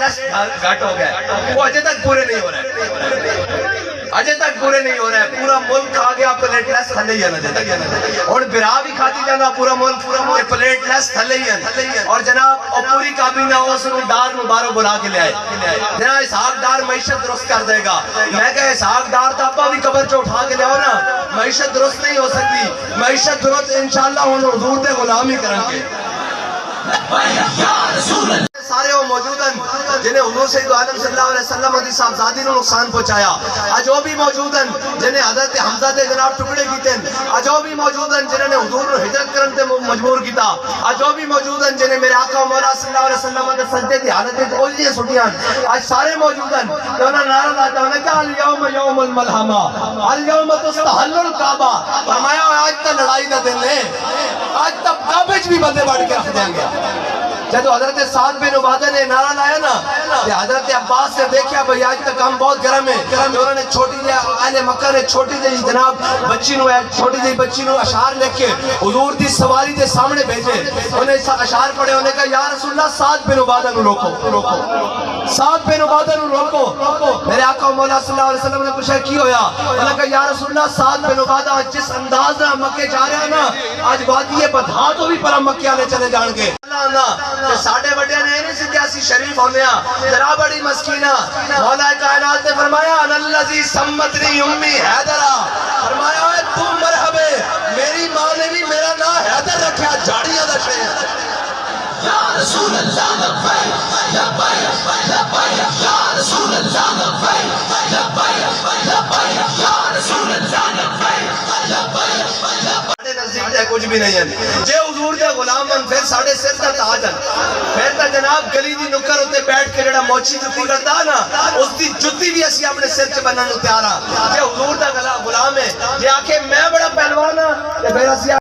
لیس گھٹ ہو گئے، وہ اجے تک پورے نہیں ہو رہے، اجے تک پورے نہیں ہو رہے، پورا ملک کھا گیا پلیٹ لیس تھلے ہی ہے، اور برا بھی کھاتی جانا پورا ملک پلیٹ لیس تھلے ہی ہے، اور جناب اور پوری کابینہ اس نے ڈار مبارک بلا کے لے آئے، جناب اسحاق ڈار معیشت درست کر دے گا، میں کہا اسحاق ڈار تا ابا بھی قبر چو اٹھا کے لے آؤ نا، معیشت درست نہیں ہو سکتی، معیشت درست انشاءاللہ انہوں حضور دے غلامی کریں گے۔ سارے وہ موجود ہیں جنہیں حضور سید عالم صلی اللہ علیہ وسلم حدیث صاحبزادی نے نقصان پہنچایا، اجو بھی موجود ہیں جنہیں حضرت حمزہ دے جناب ٹکڑے کیتے ہیں، اجو بھی موجود ہیں جنہیں حضور نے ہجرت کرن تے مجبور کیتا، اجو بھی موجود ہیں جنہیں میرے آقا و مولا صلی اللہ علیہ وسلم کے سجدے دی حالت وچ اولیاں سٹیاں، آج سارے موجود ہیں کہ انہاں نعرہ لاتا ہے کہ الیوم یوم الملحمہ، الیوم تستحل الکعبہ، فرمایا آج تا لڑائی دا دن ہے، آج تا کعبے وچ بھی بندے بڑھ کے رکھ دیں گے۔ جب حضرت سعد بن عبادہ نے نعرہ لایا نا، کہ حضرت عباس سے دیکھیا بھئی آج تک کام بہت گرم ہے، انہوں نے چھوٹی جی اہل مکہ نے چھوٹی جی جناب بچی نو چھوٹی جی بچی نو اشعار لکھ کے حضور دی سواری دے سامنے بھیجے، انہیں اشعار پڑھے، انہیں کہا یا رسول اللہ سعد بن عبادہ نو روکو، سعد بن عبادہ نو روکو، میرے آقا و مولا صلی اللہ علیہ وسلم نے پوچھا کی ہویا، انہوں نے کہا یا رسول اللہ سعد بن عبادہ جس انداز نہ مکے جا رہا نا، آج وادی بدھا تو بھی پر مکے والے چلے جان گے، کہ ساڑھے بڑے نے نہیں سیاسی شریف ہونے ذرا بڑی مسکینہ، مولا کائنات نے فرمایا انَالَّذِي سَمَّتْنِي اُمِّي حیدرہ، فرمایا ہے تم مرحبے، میری ماں نے بھی میرا نام حیدر رکھا، جھاڑیاں دا شہر یا رسول اللہ لبیک لبیک لبیک یا رسول اللہ لبیک لبیک لبیک یا رسول اللہ لبیک لبیک نزدیک ہے کچھ بھی نہیں ہے، جے حضور دے غلام ہن پھر ساڑھے سر تا تاج ہن، پھر تا جناب گلی دی نکر ہوتے بیٹھ کے جڑا موچی جتی کرتا نا، اس دی جتی بھی اسی اپنے سر چ بننے تیار ہاں، جے حضور دا غلام ہے، جے آکھے میں بڑا پہلوان ہاں، پھر اسی